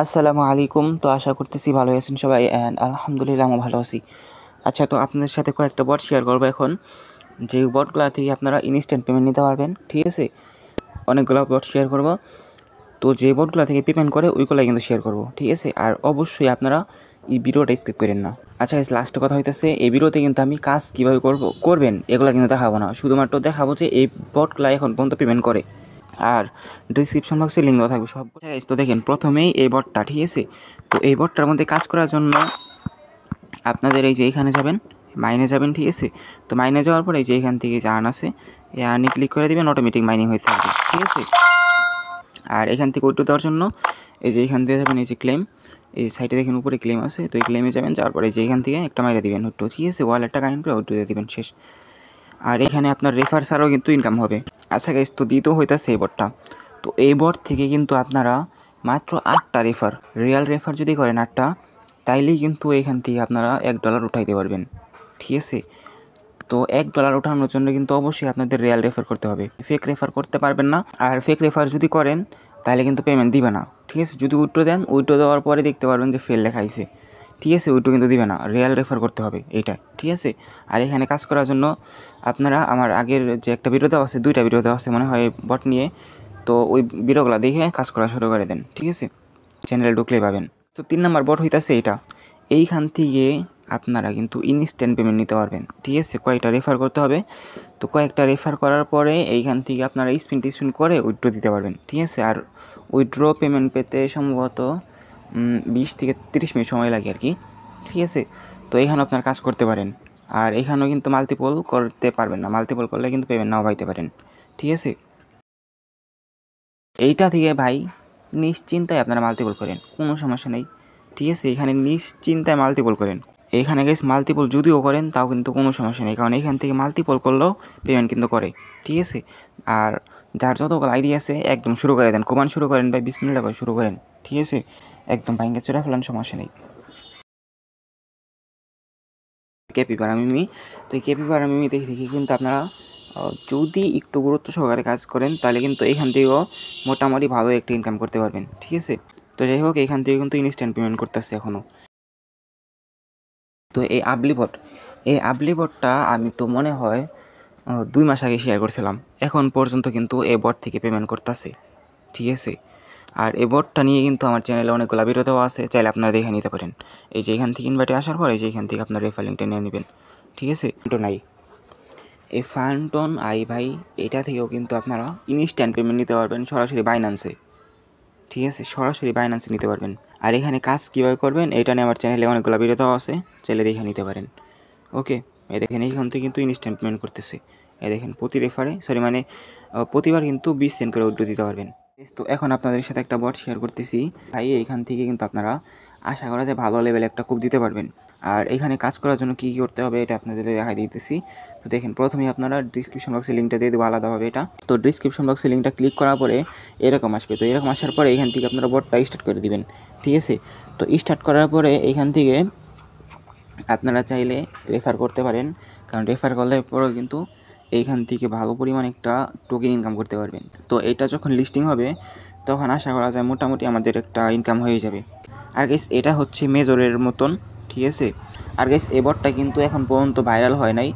আসসালামু আলাইকুম। তো আশা করতেছি ভালো আছেন সবাই অ্যান্ড আলহামদুলিল্লাহ আমি ভালো আছি। আচ্ছা, তো আপনাদের সাথে কয়েকটা বট শেয়ার করবো এখন, যে বটগুলা থেকে আপনারা ইনস্ট্যান্ট পেমেন্ট নিতে পারবেন। ঠিক আছে, অনেকগুলো বট শেয়ার করব। তো যে বটগুলা থেকে পেমেন্ট করে ওইগুলাই কিন্তু শেয়ার করব। ঠিক আছে, আর অবশ্যই আপনারা এই ভিডিওটা স্কিপ করেন না। আচ্ছা, লাস্ট কথা হইতেছে, এই ভিডিওতে কিন্তু আমি কাজ কীভাবে করবেন এগুলো কিন্তু দেখাবো না, শুধুমাত্র দেখাবো যে এই বটগুলা এখন পর্যন্ত পেমেন্ট করে। আর ডিসক্রিপশন বক্সে লিঙ্ক দেওয়া থাকবে সব। তো দেখেন, প্রথমেই এই বটটা, ঠিক আছে। তো এই বটটার মধ্যে কাজ করার জন্য আপনাদের এই যে এখানে যাবেন, মাইনে যাবেন। ঠিক আছে, তো মাইনে যাওয়ার পরে এই যে এখান থেকে যে আর্ন আছে, এই আর্নে ক্লিক করে দেবেন, অটোমেটিক মাইনিং হয়ে থাকবে। ঠিক আছে, আর এখান থেকে উইথড্র দেওয়ার জন্য এই যে এখান থেকে যাবেন, এই যে ক্লেম, এই সাইডে দেখেন উপরে ক্লেম আছে, তো এই ক্লেমে যাবেন, যাওয়ার পরে যে এখান থেকে একটা মাইরে দিবেন উইথড্র। ঠিক আছে, ওয়ালেটটা কানেক্ট করে উইথড্র দিয়ে দিবেন, শেষ। আর এখানে আপনার রেফার ছাড়াও কিন্তু ইনকাম হবে। আচ্ছা গাইস, তো দিতেও হইতাছে এই বটটা। তো এই বট থেকে কিন্তু আপনারা মাত্র 8টা রেফার, রিয়াল রেফার যদি করেন 8টা, তাইলেই কিন্তু এখান থেকে আপনারা $1 উঠাইতে পারবেন। ঠিক আছে, তো $1 ওঠানোর জন্য কিন্তু অবশ্যই আপনাদের রিয়াল রেফার করতে হবে, ফেক রেফার করতে পারবেন না। আর ফেক রেফার যদি করেন তাহলে কিন্তু পেমেন্ট দিবে না। ঠিক আছে, যদি উইথড্র দেন, উইথড্র দেওয়ার পরে দেখতে পারবেন যে ফেল লেখা আইছে। ঠিক আছে, ওইটু কিন্তু দিবে না, রিয়াল রেফার করতে হবে এইটা। ঠিক আছে, আর এখানে কাজ করার জন্য আপনারা আমার আগের যে একটা ভিডিও দেওয়া আছে, 2টা ভিডিও দেওয়া আছে মনে হয় বট নিয়ে, তো ওই ভিডিওগুলো দেখে কাজ করা শুরু করে দেন। ঠিক আছে, চ্যানেলে ঢুকলেই পাবেন। তো 3 নম্বর বট হইতাছে এইটা। এইখান থেকে আপনারা কিন্তু ইনস্ট্যান্ট পেমেন্ট নিতে পারবেন। ঠিক আছে, কয়েকটা রেফার করতে হবে। তো কয়েকটা রেফার করার পরে এইখান থেকে আপনারা স্পিন করে উইথড্র দিতে পারবেন। ঠিক আছে, আর উইথড্র পেমেন্ট পেতে সম্ভবত 20 থেকে 30 মিনিট সময় লাগে আর কি। ঠিক আছে, তো এখানে আপনার কাজ করতে পারেন। আর এখানেও কিন্তু মাল্টিপল করতে পারবেন না, মাল্টিপল করলে কিন্তু পেমেন্ট নাও পাইতে পারেন। ঠিক আছে, এইটা থেকে ভাই নিশ্চিন্তায় আপনারা মাল্টিপল করেন, কোনো সমস্যা নেই। ঠিক আছে, এখানে নিশ্চিন্তায় মাল্টিপল করেন। এখানে গেছে মাল্টিপল যদিও করেন তাও কিন্তু কোনো সমস্যা নেই, কারণ এখান থেকে মাল্টিপল করলেও পেমেন্ট কিন্তু করে। ঠিক আছে, আর যার যতগুলো আইডি আছে একদম শুরু করে দেন, কোমান শুরু করেন ভাই, বিসমিল্লাহ করে শুরু করেন। ঠিক আছে, একদম ভাঙ্গে চড়া ফেলান, সমস্যা নেই। ক্যাপিবারা মিমি, তো এই ক্যাপিবারা মিমি দেখে কিন্তু আপনারা যদি একটু গুরুত্ব সহকারে কাজ করেন তাহলে কিন্তু এখান থেকেও মোটামুটি ভালো একটা ইনকাম করতে পারবেন। ঠিক আছে, তো যাই হোক, এখান থেকে কিন্তু ইনস্ট্যান্ট পেমেন্ট করতেছে এখনও। তো এই আবলি বটটা আমি তো মনে হয় 2 মাস আগে শেয়ার করছিলাম, এখন পর্যন্ত কিন্তু এই বট থেকে পেমেন্ট করতেছে। ঠিক আছে, আর এই বটটা নিয়ে কিন্তু আমার চ্যানেলে অনেকগুলো ভিডিও দেওয়া আছে, চাইলে আপনারা দেখে নিতে পারেন। এই যে এখান থেকে ইনভাইটে আসার পর এই যে এখান থেকে আপনার রেফার লিঙ্কটা নিয়ে নেবেন। ঠিক আছে, তো নাই এই ফান্টন আই ভাই, এটা থেকেও কিন্তু আপনারা ইনস্ট্যান্ট পেমেন্ট নিতে পারবেন সরাসরি বাইন্যান্সে। ঠিক আছে, সরাসরি বাইন্যান্সে নিতে পারবেন। আর এখানে কাজ কীভাবে করবেন এটা নিয়ে আমার চ্যানেলে অনেকগুলো ভিডিও দেওয়া আছে, চাইলে দেখে নিতে পারেন। ওকে, এই দেখেন এইখান থেকে কিন্তু ইনস্ট্যান্ট পেমেন্ট করতেছে। এই দেখেন প্রতি রেফারে প্রতিবার কিন্তু 20 সেন্ট করে উইথড্র দিতে পারবেন। তো এখন আপনাদের সাথে একটা বট শেয়ার করতেছি ভাই, এইখান থেকে কিন্তু আপনারা আশা করা যায় ভালো লেভেলে একটা কুপ দিতে পারবেন। আর এখানে কাজ করার জন্য কী কী করতে হবে এটা আপনাদের দেখাই দিতেছি। তো দেখেন, প্রথমেই আপনারা ডিসক্রিপশন বক্সে লিঙ্কটা দিয়ে দেবো আলাদাভাবে এটা। তো ডিসক্রিপশন বক্সে লিঙ্কটা ক্লিক করার পরে এরকম আসবে। তো এরকম আসার পরে এখান থেকে আপনারা বটটা স্টার্ট করে দিবেন। ঠিক আছে, তো স্টার্ট করার পরে এইখান থেকে আপনারা চাইলে রেফার করতে পারেন, কারণ রেফার করলে পরেও কিন্তু এইখান থেকে ভালো পরিমাণ একটা টোকেন ইনকাম করতে পারবেন। তো এটা যখন লিস্টিং হবে তখন আশা করা যায় মোটামুটি আমাদের একটা ইনকাম হয়ে যাবে। আর গাইস, এটা হচ্ছে মেজরের মতন। ঠিক আছে, আর গাইস, এই বটটা কিন্তু এখন পর্যন্ত ভাইরাল হয় নাই।